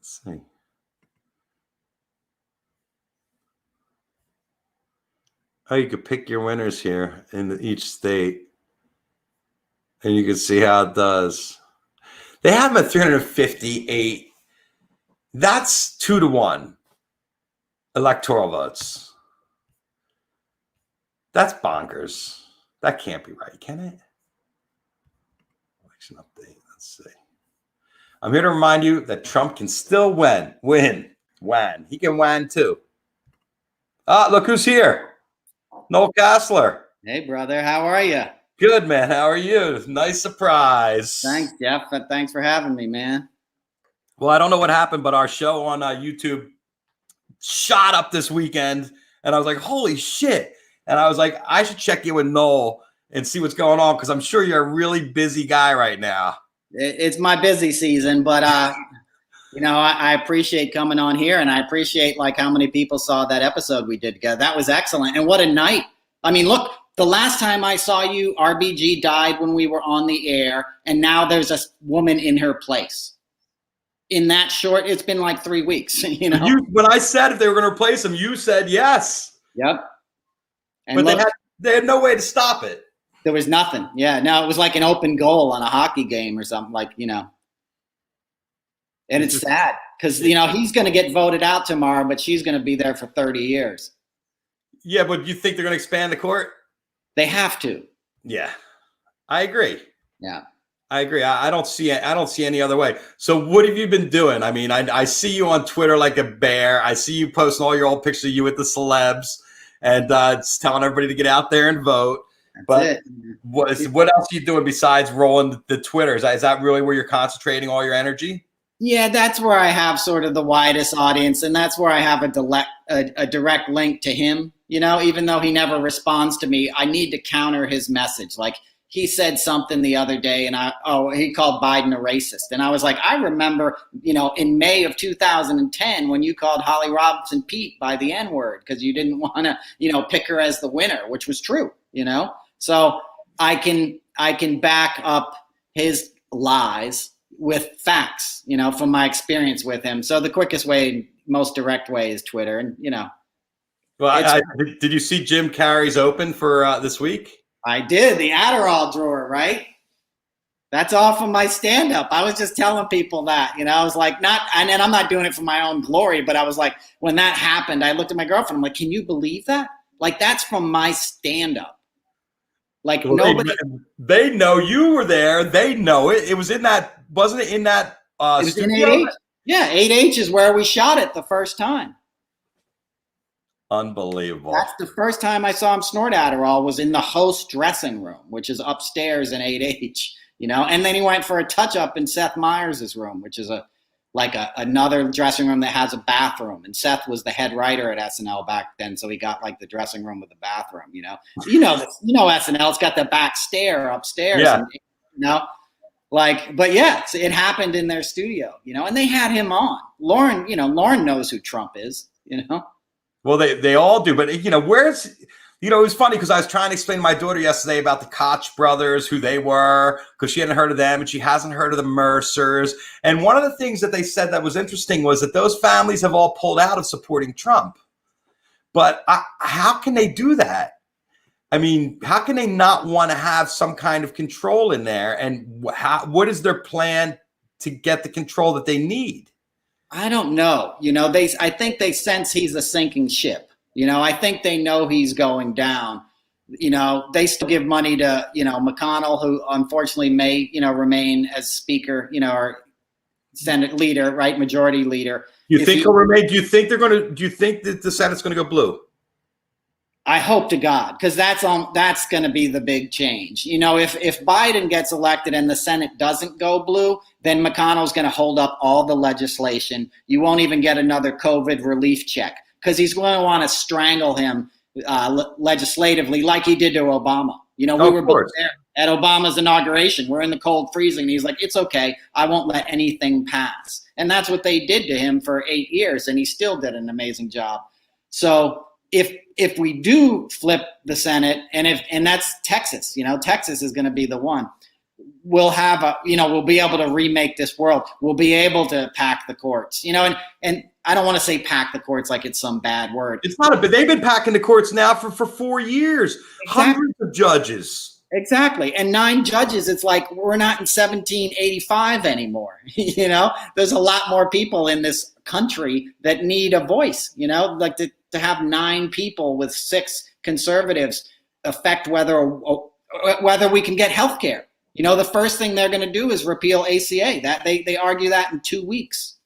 Let's see. Oh, you could pick your winners here in each state. And you can see how it does. They have them at 358. That's 2-1 electoral votes. That's bonkers. That can't be right, can it? Election update. Let's see. I'm here to remind you that Trump can still win. He can win too. Look who's here. Noel Casler. Hey, brother. How are you? Good, man. How are you? Nice surprise. Thanks, Jeff. Thanks for having me, man. Well, I don't know what happened, but our show on YouTube shot up this weekend. And I was like, holy shit. And I was like, I should check in with Noel and see what's going on, because I'm sure you're a really busy guy right now. It's my busy season, but I appreciate coming on here, and I appreciate like how many people saw that episode we did together. That was excellent. And what a night. I mean, look, the last time I saw you, RBG died when we were on the air, and now there's a woman in her place. In that short, it's been like 3 weeks, you know? When I said if they were going to replace him, you said yes. Yep. And but look, they had no way to stop it. There was nothing. Yeah, no, it was like an open goal on a hockey game or something, like, you know. And it's sad because, you know, he's going to get voted out tomorrow, but she's going to be there for 30 years. Yeah, but you think they're going to expand the court? They have to. Yeah, I agree. Yeah, I agree. I don't see any other way. So what have you been doing? I mean, I see you on Twitter like a bear. I see you posting all your old pictures of you with the celebs and just telling everybody to get out there and vote. That's it. What else are you doing besides rolling the Twitter? Is that really where you're concentrating all your energy? Yeah, that's where I have sort of the widest audience, and that's where I have a direct link to him. You know, even though he never responds to me, I need to counter his message. Like, he said something the other day, and he called Biden a racist. And I was like, I remember, you know, in May of 2010 when you called Holly Robinson Pete by the N-word because you didn't want to, you know, pick her as the winner, which was true, you know. So I can back up his lies with facts, you know, from my experience with him. So the quickest way, most direct way is Twitter. And, you know. Well, did you see Jim Carrey's open for this week? I did. The Adderall drawer, right? That's off of my stand-up. I was just telling people that, you know, I was like, and I'm not doing it for my own glory, but I was like, when that happened, I looked at my girlfriend. I'm like, can you believe that? Like, that's from my stand-up. Like, well, nobody. They know you were there. They know it. It was in that, wasn't it in that it was studio? In 8H. Yeah, 8H is where we shot it the first time. Unbelievable. That's the first time I saw him snort Adderall was in the host dressing room, which is upstairs in 8H, you know. And then he went for a touch-up in Seth Meyers' room, which is another dressing room that has a bathroom. And Seth was the head writer at SNL back then, so he got like the dressing room with the bathroom, you know. You know SNL, it's got the back stair upstairs. Yeah. And, you know, like, but yeah, so it happened in their studio, you know, and they had him on. Lauren knows who Trump is, you know. Well, they all do, but you know, it was funny because I was trying to explain to my daughter yesterday about the Koch brothers, who they were, because she hadn't heard of them and she hasn't heard of the Mercers. And one of the things that they said that was interesting was that those families have all pulled out of supporting Trump. But how can they do that? I mean, how can they not want to have some kind of control in there? And what is their plan to get the control that they need? I don't know. You know, I think they sense he's a sinking ship. You know, I think they know he's going down. You know, they still give money to, you know, McConnell, who unfortunately may, you know, remain as speaker, you know, or Senate leader, right? Majority leader. You think he'll remain? Do you think that the Senate's going to go blue? I hope to God, because that's going to be the big change. You know, if Biden gets elected and the Senate doesn't go blue, then McConnell's going to hold up all the legislation. You won't even get another COVID relief check because he's going to want to strangle him legislatively like he did to Obama. You know, we were both there at Obama's inauguration. We're in the cold freezing. And he's like, it's okay. I won't let anything pass. And that's what they did to him for 8 years. And he still did an amazing job. So if we do flip the Senate, and that's Texas, you know, Texas is going to be the one. we'll have we'll be able to remake this world. We'll be able to pack the courts, and I don't want to say pack the courts like it's some bad word. It's not, but they've been packing the courts now for 4 years. Exactly. Hundreds of judges. Exactly. And 9 judges, it's like we're not in 1785 anymore. There's a lot more people in this country that need a voice, like to have 9 people with 6 conservatives affect whether we can get health care. The first thing they're going to do is repeal ACA. That they argue that in 2 weeks.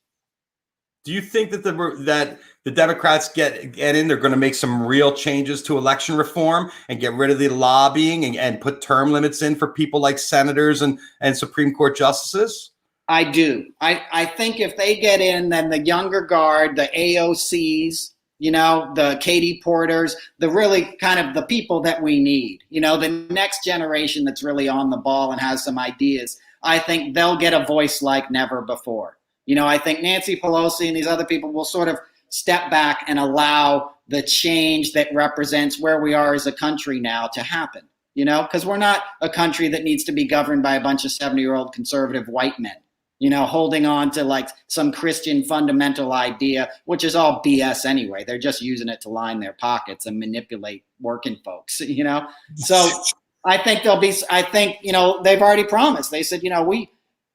Do you think that the Democrats get in, they're going to make some real changes to election reform and get rid of the lobbying and put term limits in for people like senators and Supreme Court justices? I do. I think if they get in, then the younger guard, the AOCs, the Katie Porters, the really kind of the people that we need, the next generation that's really on the ball and has some ideas, I think they'll get a voice like never before. I think Nancy Pelosi and these other people will sort of step back and allow the change that represents where we are as a country now to happen, because we're not a country that needs to be governed by a bunch of 70-year-old conservative white men, holding on to like some Christian fundamental idea, which is all BS anyway. They're just using it to line their pockets and manipulate working folks, So I think they've already promised. They said,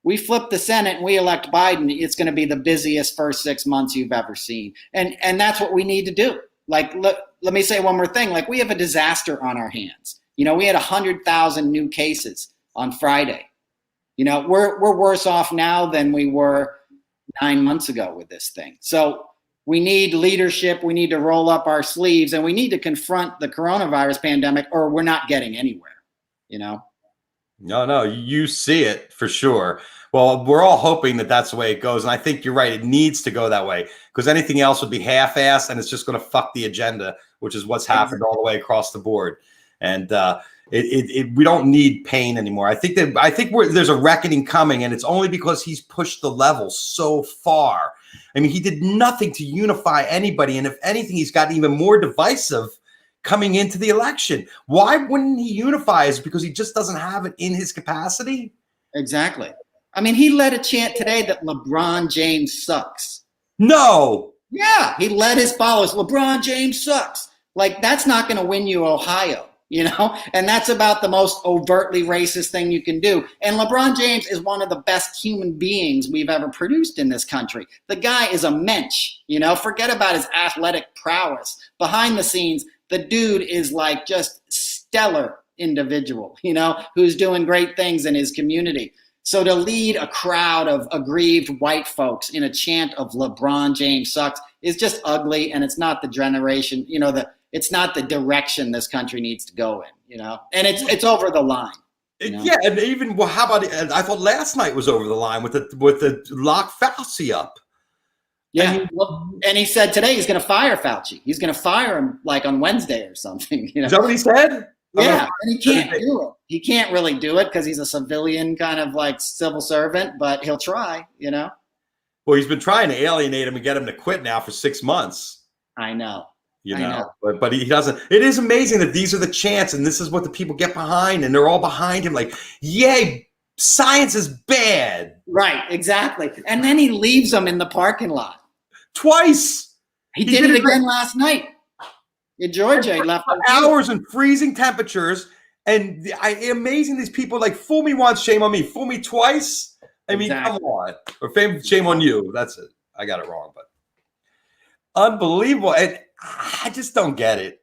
we flip the Senate and we elect Biden, it's going to be the busiest first 6 months you've ever seen. And that's what we need to do. Like, let me say one more thing. Like, we have a disaster on our hands. We had 100,000 new cases on Friday. We're worse off now than we were 9 months ago with this thing. So we need leadership. We need to roll up our sleeves, and we need to confront the coronavirus pandemic, or we're not getting anywhere, No, you see it for sure. Well, we're all hoping that that's the way it goes. And I think you're right. It needs to go that way because anything else would be half-assed and it's just going to fuck the agenda, which is what's happened all the way across the board. And we don't need pain anymore. I think there's a reckoning coming, and it's only because he's pushed the level so far. I mean, he did nothing to unify anybody. And if anything, he's gotten even more divisive coming into the election. Why wouldn't he unify? Is it because he just doesn't have it in his capacity? Exactly. I mean, he led a chant today that LeBron James sucks. No. Yeah, he led his followers. LeBron James sucks. Like, that's not going to win you Ohio, and that's about the most overtly racist thing you can do. And LeBron James is one of the best human beings we've ever produced in this country. The guy is a mensch, forget about his athletic prowess. Behind the scenes, the dude is like just stellar individual, who's doing great things in his community. So to lead a crowd of aggrieved white folks in a chant of LeBron James sucks is just ugly, and it's not the generation, it's not the direction this country needs to go in, and it's over the line. Yeah, and even how about it? I thought last night was over the line with the lock Fauci up. Yeah, and he said today he's going to fire Fauci. He's going to fire him like on Wednesday or something. Is that what he said? Yeah, and he can't do it. He can't really do it because he's a civilian kind of like civil servant, but he'll try, Well, he's been trying to alienate him and get him to quit now for 6 months. I know. But he doesn't. It is amazing that these are the chants and this is what the people get behind, and they're all behind him like, yay, science is bad. Right, exactly. And then he leaves them in the parking lot. Twice. He did it again last night. In Georgia, he left hours in freezing temperatures, and amazing these people like fool me once, shame on me. Fool me twice. I mean, Come on. Or shame on you. That's it. I got it wrong, but unbelievable. And I just don't get it.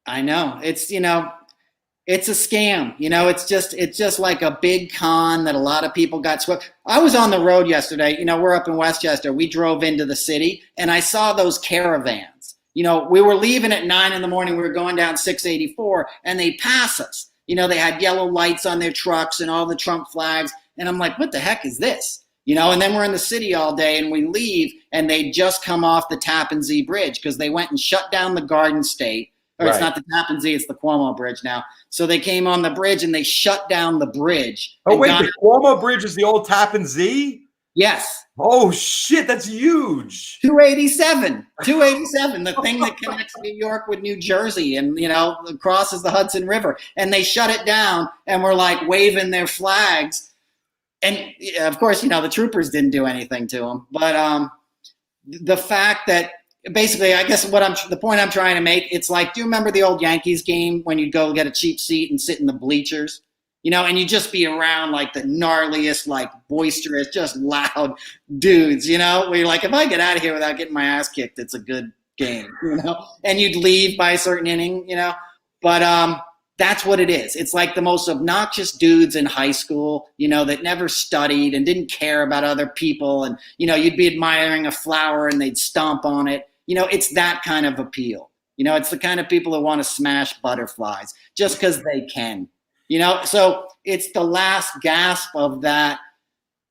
I know. It's it's a scam. It's just like a big con that a lot of people got swept. I was on the road yesterday. We're up in Westchester. We drove into the city, and I saw those caravans. We were leaving at 9 a.m. We were going down 684, and they pass us. They had yellow lights on their trucks and all the Trump flags. And I'm like, what the heck is this? And then we're in the city all day, and we leave, and they just come off the Tappan Zee Bridge because they went and shut down the Garden State. Or It's not the Tappan Zee, it's the Cuomo Bridge now. So they came on the bridge, and they shut down the bridge. Oh, wait, the Cuomo Bridge is the old Tappan Zee? Yes. Oh shit, that's huge. 287, the thing that connects New York with New Jersey and, crosses the Hudson River. And they shut it down and were like waving their flags. And of course, the troopers didn't do anything to them. But the fact that basically, I guess the point I'm trying to make, it's like, do you remember the old Yankees game when you'd go get a cheap seat and sit in the bleachers? And you just be around like the gnarliest, like boisterous, just loud dudes, where you're like, if I get out of here without getting my ass kicked, it's a good game, and you'd leave by a certain inning, but that's what it is. It's like the most obnoxious dudes in high school, that never studied and didn't care about other people. And, you'd be admiring a flower and they'd stomp on it. It's that kind of appeal. It's the kind of people who want to smash butterflies just because they can. So it's the last gasp of that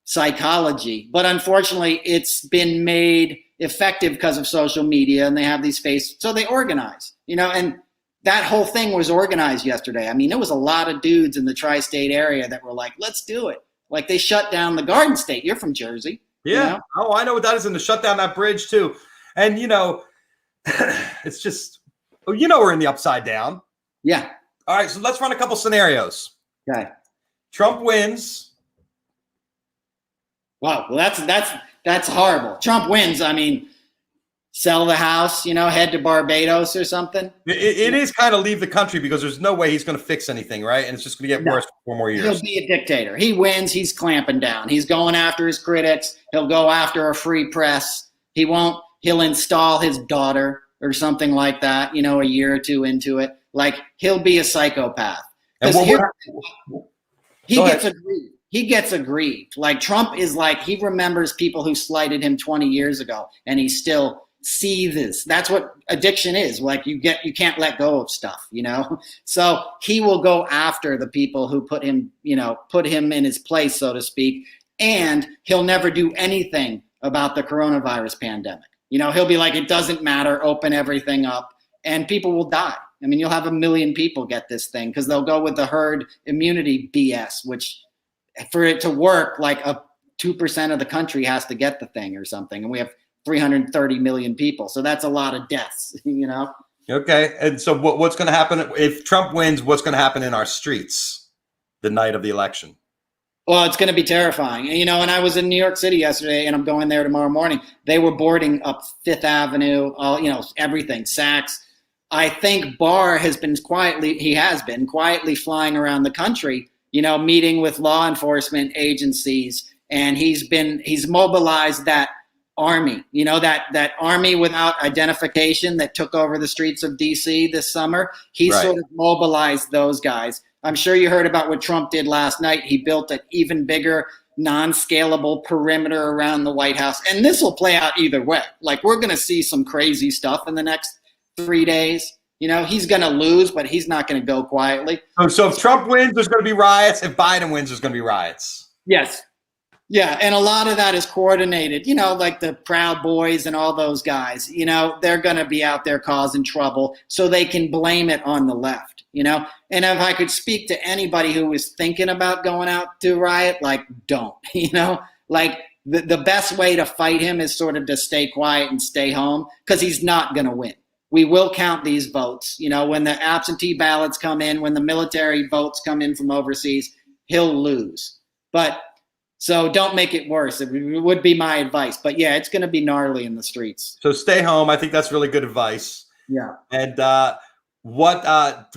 psychology. But unfortunately, it's been made effective because of social media, and they have these faces. So they organize, and that whole thing was organized yesterday. I mean, there was a lot of dudes in the tri-state area that were like, let's do it. Like they shut down the Garden State. You're from Jersey. Yeah. Oh, I know what that is. And to shut down that bridge too. And, it's just, we're in the upside down. Yeah. All right, so let's run a couple scenarios. Okay. Trump wins. Wow, well, that's horrible. Trump wins. I mean, sell the house, head to Barbados or something. It is kind of leave the country because there's no way he's going to fix anything, right? And it's just going to get worse for 4 more years. He'll be a dictator. He wins. He's clamping down. He's going after his critics. He'll go after a free press. He'll install his daughter or something like that, a year or two into it. Like he'll be a psychopath. He gets aggrieved. Like Trump is like, he remembers people who slighted him 20 years ago and he still seethes. That's what addiction is. Like you can't let go of stuff, So he will go after the people who put him in his place, so to speak. And he'll never do anything about the coronavirus pandemic. He'll be like, it doesn't matter, open everything up, and people will die. I mean, you'll have 1 million people get this thing because they'll go with the herd immunity BS, which for it to work, like 2% of the country has to get the thing or something. And we have 330 million people. So that's a lot of deaths, Okay. And so what's going to happen if Trump wins? What's going to happen in our streets the night of the election? Well, it's going to be terrifying. And I was in New York City yesterday and I'm going there tomorrow morning. They were boarding up Fifth Avenue, everything, Saks. I think Barr has been quietly flying around the country, meeting with law enforcement agencies. And he's mobilized that army, that army without identification that took over the streets of DC this summer. He sort of mobilized those guys. I'm sure you heard about what Trump did last night. He built an even bigger non-scalable perimeter around the White House. And this will play out either way. Like we're going to see some crazy stuff in the next 3 days. He's going to lose, but he's not going to go quietly. So if Trump wins, there's going to be riots. If Biden wins, there's going to be riots. Yes. Yeah. And a lot of that is coordinated, like the Proud Boys and all those guys, they're going to be out there causing trouble so they can blame it on the left, And if I could speak to anybody who was thinking about going out to riot, like, don't, like the best way to fight him is sort of to stay quiet and stay home because he's not going to win. We will count these votes. When the absentee ballots come in, when the military votes come in from overseas, he'll lose. But so don't make it worse. It would be my advice. But yeah, it's going to be gnarly in the streets. So stay home. I think that's really good advice. Yeah. And what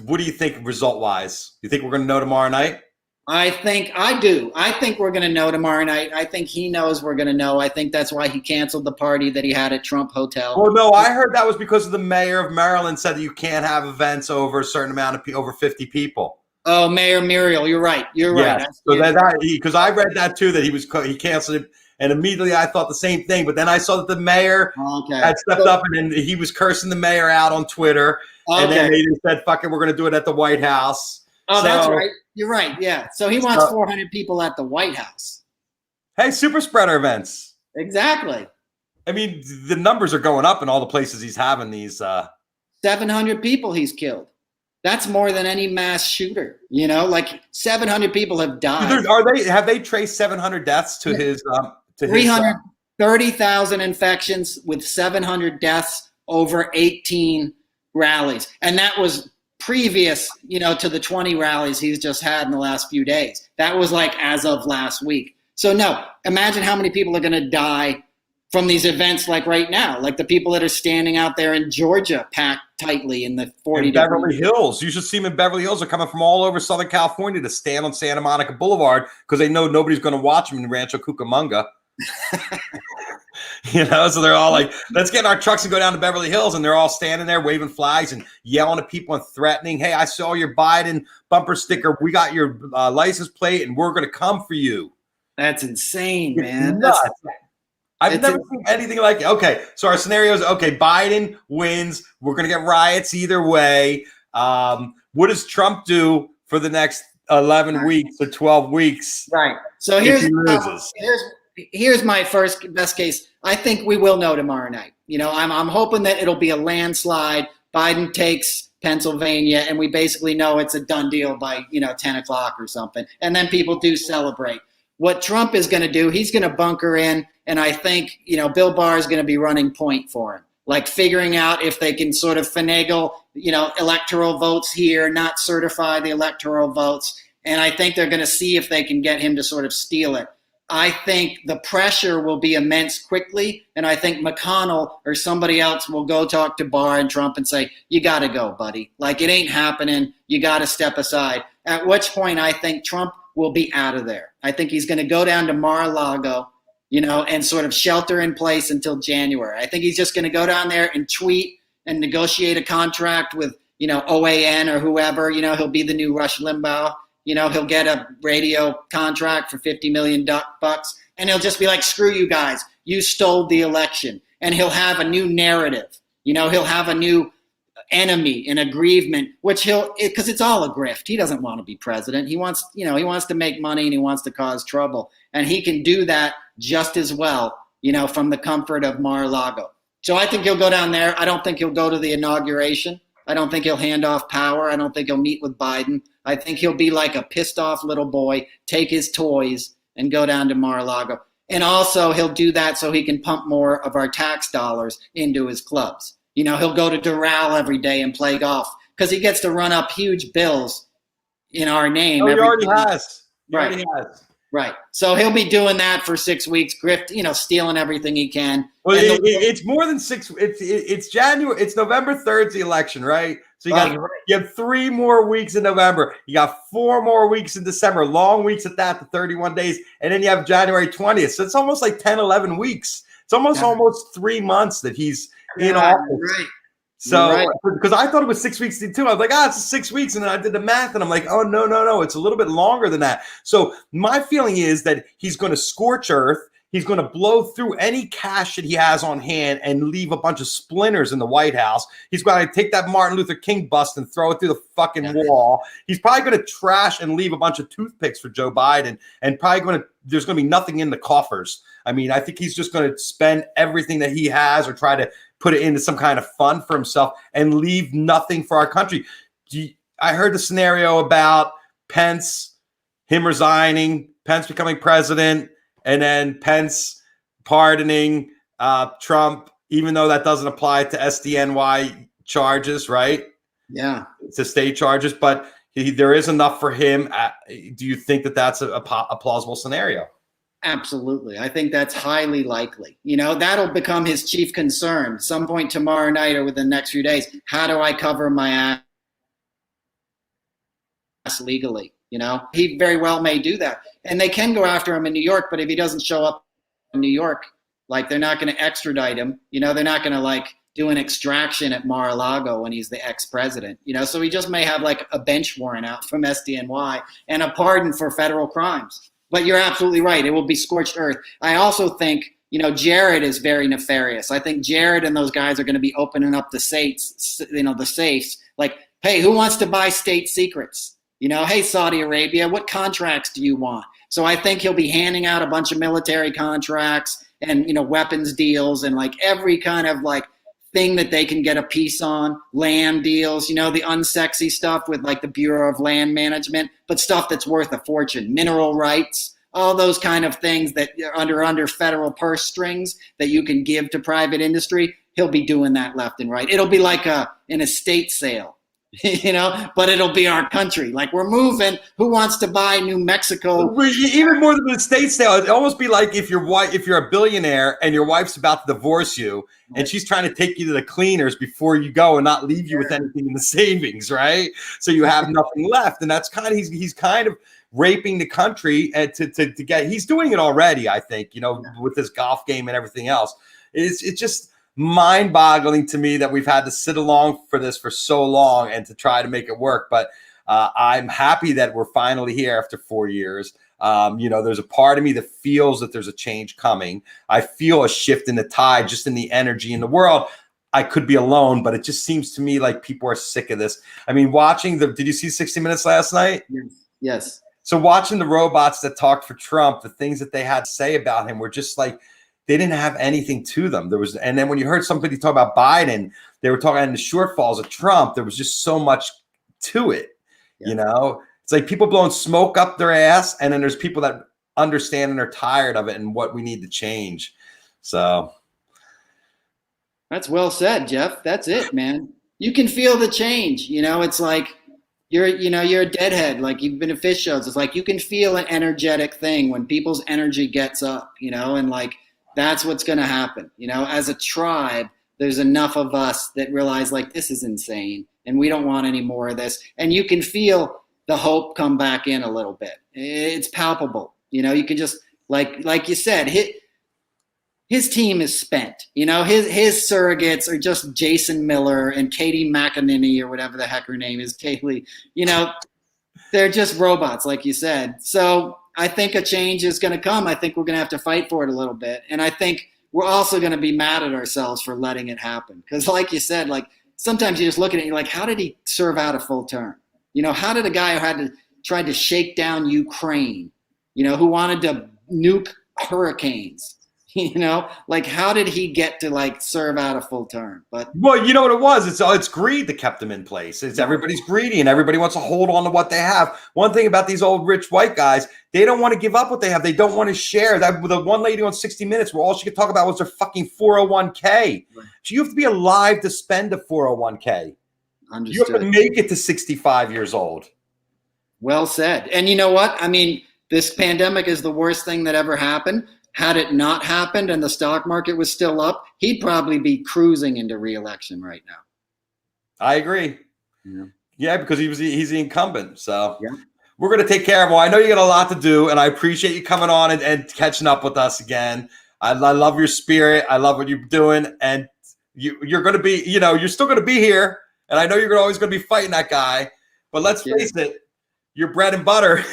do you think result wise? You think we're going to know tomorrow night? I do. I think we're going to know tomorrow night. I think he knows we're going to know. I think that's why he canceled the party that he had at Trump Hotel. Oh, no, I heard that was because of the mayor of Maryland said that you can't have events over a certain amount of over 50 people. Oh, Mayor Muriel, you're right. You're right. So because I read that too, that he canceled it. And immediately I thought the same thing. But then I saw that the mayor had stepped up and then he was cursing the mayor out on Twitter. Okay. And then they said, fuck it, we're going to do it at the White House. Oh, that's right. You're right. Yeah. So he wants 400 people at the White House. Hey, super spreader events. Exactly. I mean, the numbers are going up in all the places he's having these. 700 people he's killed. That's more than any mass shooter. Like 700 people have died. Have they traced 700 deaths to his to his 330,000 infections with 700 deaths over 18 rallies. And that was previous, to the 20 rallies he's just had in the last few days. That was like as of last week. So no, imagine how many people are going to die from these events like right now, like the people that are standing out there in Georgia packed tightly in the 40 in Beverly Hills. You should see them in Beverly Hills. They're coming from all over Southern California to stand on Santa Monica Boulevard because they know nobody's going to watch them in Rancho Cucamonga. So they're all like, let's get in our trucks and go down to Beverly Hills. And they're all standing there waving flags and yelling at people and threatening, hey, I saw your Biden bumper sticker. We got your license plate and we're going to come for you. That's insane, man. I've never seen anything like it. Okay, so our scenario is, okay, Biden wins. We're going to get riots either way. What does Trump do for the next 11 weeks or 12 weeks? Right. So here's my first best case. I think we will know tomorrow night. I'm hoping that it'll be a landslide. Biden takes Pennsylvania, and we basically know it's a done deal by 10 o'clock or something. And then people do celebrate. What Trump is going to do, he's going to bunker in, and I think Bill Barr is going to be running point for him, like figuring out if they can sort of finagle electoral votes here, not certify the electoral votes, and I think they're going to see if they can get him to sort of steal it. I think the pressure will be immense quickly, and I think McConnell or somebody else will go talk to Barr and Trump and say, you got to go, buddy. Like, it ain't happening. You got to step aside. At which point I think Trump will be out of there. I think he's going to go down to Mar-a-Lago, and sort of shelter in place until January. I think he's just going to go down there and tweet and negotiate a contract with, OAN or whoever. He'll be the new Rush Limbaugh. He'll get a radio contract for $50 million bucks, and he'll just be like, screw you guys. You stole the election. And he'll have a new narrative. He'll have a new enemy, an aggrievement, because it's all a grift. He doesn't want to be president. He wants to make money and he wants to cause trouble. And he can do that just as well, from the comfort of Mar-a-Lago. So I think he'll go down there. I don't think he'll go to the inauguration. I don't think he'll hand off power. I don't think he'll meet with Biden. I think he'll be like a pissed off little boy, take his toys and go down to Mar-a-Lago. And also he'll do that so he can pump more of our tax dollars into his clubs. He'll go to Doral every day and play golf because he gets to run up huge bills in our name. Oh, he already has. Right. So he'll be doing that for 6 weeks, stealing everything he can. Well, it's more than 6. It's January. It's November 3rd's the election, right? So you have 3 more weeks in November. You got 4 more weeks in December, long weeks at that, the 31 days. And then you have January 20th. So it's almost like 10, 11 weeks. It's almost 3 months that he's in office. Right. So, because I thought it was 6 weeks too. I was like, it's 6 weeks. And then I did the math and I'm like, oh, no. It's a little bit longer than that. So my feeling is that he's going to scorch earth. He's going to blow through any cash that he has on hand and leave a bunch of splinters in the White House. He's going to take that Martin Luther King bust and throw it through the fucking wall. He's probably going to trash and leave a bunch of toothpicks for Joe Biden, and there's going to be nothing in the coffers. I mean, I think he's just going to spend everything that he has or try to put it into some kind of fund for himself and leave nothing for our country. I heard the scenario about Pence, him resigning, Pence becoming president, and then Pence pardoning Trump, even though that doesn't apply to SDNY charges, right? Yeah. To state charges, but there is enough for him. Do you think that that's a plausible scenario? Absolutely. I think that's highly likely. That'll become his chief concern at some point tomorrow night or within the next few days. How do I cover my ass legally? He very well may do that. And they can go after him in New York, but if he doesn't show up in New York, they're not going to extradite him. They're not going to do an extraction at Mar-a-Lago when he's the ex-president. So he just may have a bench warrant out from SDNY and a pardon for federal crimes. But you're absolutely right. It will be scorched earth. I also think, Jared is very nefarious. I think Jared and those guys are going to be opening up the safes, like, hey, who wants to buy state secrets? Hey, Saudi Arabia, what contracts do you want? So I think he'll be handing out a bunch of military contracts and, weapons deals and every kind of thing that they can get a piece on, land deals, the unsexy stuff with the Bureau of Land Management, but stuff that's worth a fortune, mineral rights, all those kind of things that are under federal purse strings that you can give to private industry. He'll be doing that left and right. It'll be like an estate sale, but it'll be our country. Like, we're moving. Who wants to buy New Mexico? Even more than the estate sale, it'd almost be like if you're a billionaire and your wife's about to divorce you and she's trying to take you to the cleaners before you go and not leave you with anything in the savings, right? So you have nothing left. And that's kind of, he's kind of raping the country and to get, he's doing it already, I think, with his golf game and everything else. It's just mind-boggling to me that we've had to sit along for this for so long and to try to make it work. But I'm happy that we're finally here after 4 years. There's a part of me that feels that there's a change coming. I feel a shift in the tide, just in the energy in the world. I could be alone, but it just seems to me like people are sick of this. I mean, did you see 60 Minutes last night? Yes. So watching the robots that talked for Trump, the things that they had to say about him were just like, they didn't have anything to them. And then when you heard somebody talk about Biden, they were talking about the shortfalls of Trump. There was just so much to it. Yeah. It's like people blowing smoke up their ass, and then there's people that understand and are tired of it and what we need to change. So that's well said, Jeff. That's it, man. You can feel the change. It's like you're a deadhead. Like, you've been to fish shows. It's like you can feel an energetic thing when people's energy gets up, and like, that's what's going to happen. As a tribe, there's enough of us that realize, like, this is insane and we don't want any more of this. And you can feel the hope come back in a little bit. It's palpable. You can just, like you said, his team is spent. His surrogates are just Jason Miller and Katie McEnany, or whatever the heck her name is, Kaylee. They're just robots, like you said. So I think a change is going to come. I think we're going to have to fight for it a little bit. And I think we're also going to be mad at ourselves for letting it happen. Because like you said, like, sometimes you just look at it and you're like, how did he serve out a full term? How did a guy who tried to shake down Ukraine, who wanted to nuke hurricanes, like, how did he get to, like, serve out a full term? But well, you know what it was? It's greed that kept him in place. It's everybody's greedy and everybody wants to hold on to what they have. One thing about these old rich white guys, they don't want to give up what they have. They don't want to share. That with the one lady on 60 Minutes, where all she could talk about was her fucking 401k. Right. So you have to be alive to spend a 401k. Understood. You have to make it to 65 years old. Well said. And you know what? I mean, this pandemic is the worst thing that ever happened. Had it not happened and the stock market was still up, he'd probably be cruising into re-election right now. I agree. Yeah, because he's the incumbent. So we're going to take care of him. Well, I know you got a lot to do, and I appreciate you coming on and catching up with us again. I love your spirit. I love what you're doing. And you're going to be, you're still going to be here. And I know you're always going to be fighting that guy. But let's face it, your bread and butter.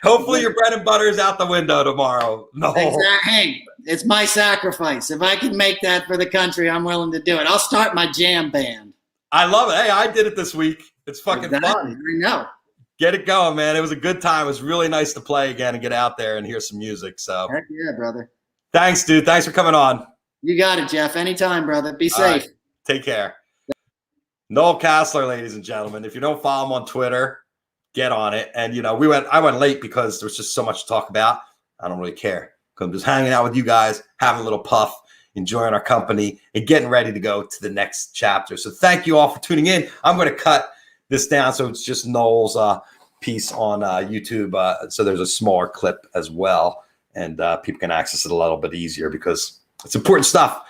Hopefully your bread and butter is out the window tomorrow. No. Exactly. Hey, it's my sacrifice. If I can make that for the country, I'm willing to do it. I'll start my jam band. I love it. Hey, I did it this week. It's fucking fun. I know. Get it going, man. It was a good time. It was really nice to play again and get out there and hear some music. So heck yeah, brother. Thanks, dude. Thanks for coming on. You got it, Jeff. Anytime, brother. Be safe. Right. Take care. Noel Casler, ladies and gentlemen. If you don't follow him on Twitter, get on it. And I went late because there was just so much to talk about. I don't really care because I'm just hanging out with you guys, having a little puff, enjoying our company, and getting ready to go to the next chapter. So thank you all for tuning in. I'm going to cut this down so it's just Noel's piece on YouTube. So there's a smaller clip as well, and people can access it a little bit easier because it's important stuff.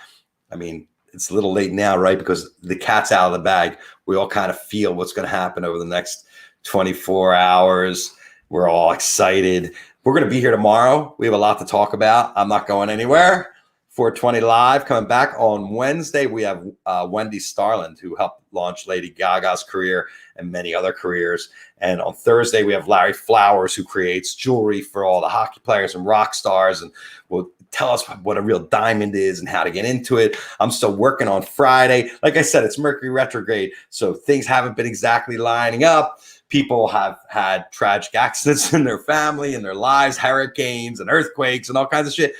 I mean, it's a little late now, right? Because the cat's out of the bag. We all kind of feel what's going to happen over the next 24 hours. We're all excited. We're going to be here tomorrow. We have a lot to talk about. I'm not going anywhere. 420 Live coming back on Wednesday. We have Wendy Starland, who helped launch Lady Gaga's career and many other careers. And on Thursday, we have Larry Flowers, who creates jewelry for all the hockey players and rock stars, and will tell us what a real diamond is and how to get into it. I'm still working on Friday. Like I said, it's Mercury retrograde, so things haven't been exactly lining up. People have had tragic accidents in their family, in their lives, hurricanes and earthquakes and all kinds of shit.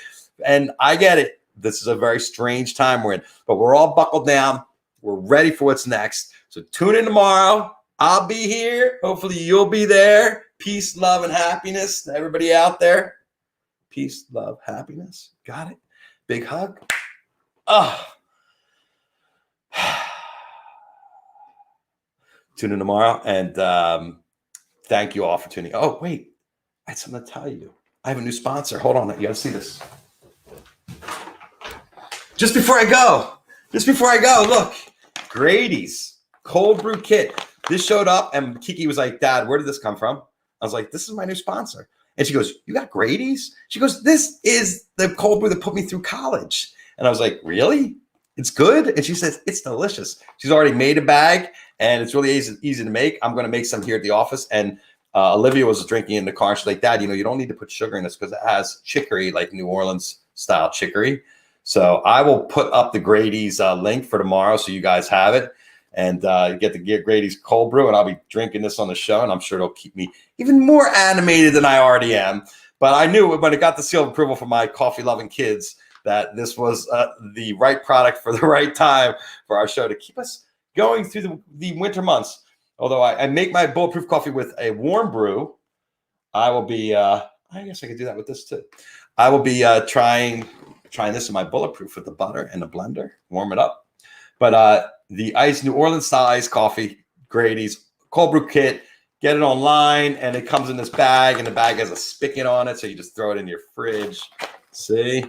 And I get it. This is a very strange time we're in, but we're all buckled down. We're ready for what's next. So tune in tomorrow. I'll be here. Hopefully you'll be there. Peace, love, and happiness to everybody out there. Peace, love, happiness. Got it? Big hug. Oh. Tune in tomorrow. And thank you all for tuning in. Oh, wait. I had something to tell you. I have a new sponsor. Hold on. You got to see this. Just before I go, look. Grady's cold brew kit. This showed up, and Kiki was like, Dad, where did this come from? I was like, this is my new sponsor. And she goes, you got Grady's? She goes, this is the cold brew that put me through college. And I was like, really? It's good? And she says, it's delicious. She's already made a bag, and it's really easy to make. I'm going to make some here at the office. And Olivia was drinking in the car. She's like, Dad, you don't need to put sugar in this because it has chicory, like New Orleans style chicory. So I will put up the Grady's link for tomorrow so you guys have it. And you get to get Grady's cold brew, and I'll be drinking this on the show, and I'm sure it'll keep me even more animated than I already am. But I knew when it got the seal of approval from my coffee-loving kids that this was the right product for the right time for our show to keep us going through the winter months. Although I make my bulletproof coffee with a warm brew, I will be, I guess I could do that with this too. I will be trying this in my bulletproof with the butter and the blender, warm it up. But the New Orleans style iced coffee, Grady's cold brew kit, get it online, and it comes in this bag, and the bag has a spigot on it, so you just throw it in your fridge. See?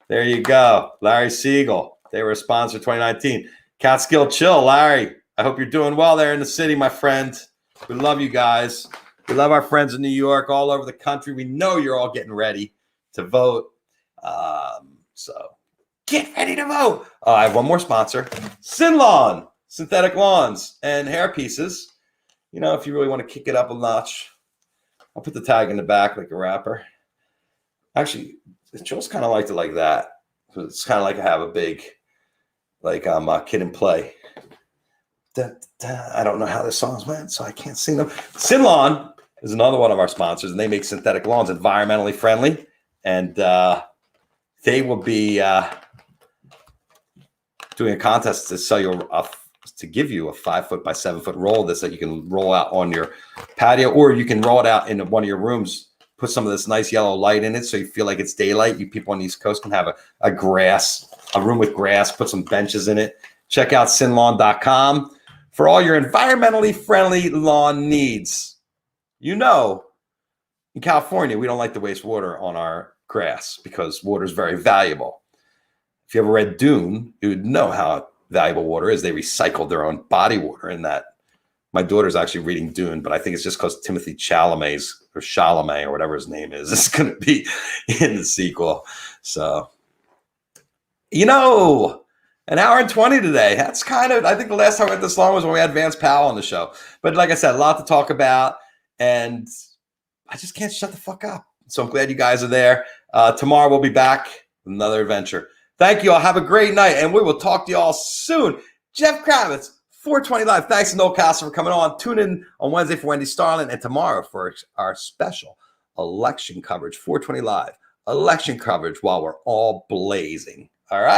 There you go. Larry Siegel. They were a sponsor 2019. Catskill Chill, Larry. I hope you're doing well there in the city, my friend. We love you guys. We love our friends in New York, all over the country. We know you're all getting ready to vote. So get ready to vote. I have one more sponsor. Sinlawn, synthetic lawns and hair pieces. If you really want to kick it up a notch, I'll put the tag in the back like a wrapper. Actually, Joe's kind of liked it like that. It's kind of like I have a big, like Kid and Play. I don't know how the songs went, so I can't sing them. Sinlawn is another one of our sponsors, and they make synthetic lawns, environmentally friendly. And they will be doing a contest to sell you to give you a 5-foot by 7-foot roll this that you can roll out on your patio, or you can roll it out in one of your rooms. Put some of this nice yellow light in it so you feel like it's daylight. You people on the East Coast can have a room with grass, put some benches in it. Check out sinlawn.com for all your environmentally friendly lawn needs. In California, we don't like to waste water on our grass because water is very valuable. If you ever read Dune, you would know how valuable water is. They recycled their own body water in that. My daughter's actually reading Dune, but I think it's just because Timothy Chalamet or whatever his name is going to be in the sequel. So, an hour and 20 today. That's I think the last time I went this long was when we had Vance Powell on the show. But like I said, a lot to talk about, and I just can't shut the fuck up. So I'm glad you guys are there. Tomorrow we'll be back with another adventure. Thank you all. Have a great night, and we will talk to you all soon. Jeff Kravitz, 420 Live. Thanks to Noel Casler for coming on. Tune in on Wednesday for Wendy Starlin, and tomorrow for our special election coverage, 420 Live. Election coverage while we're all blazing. All right?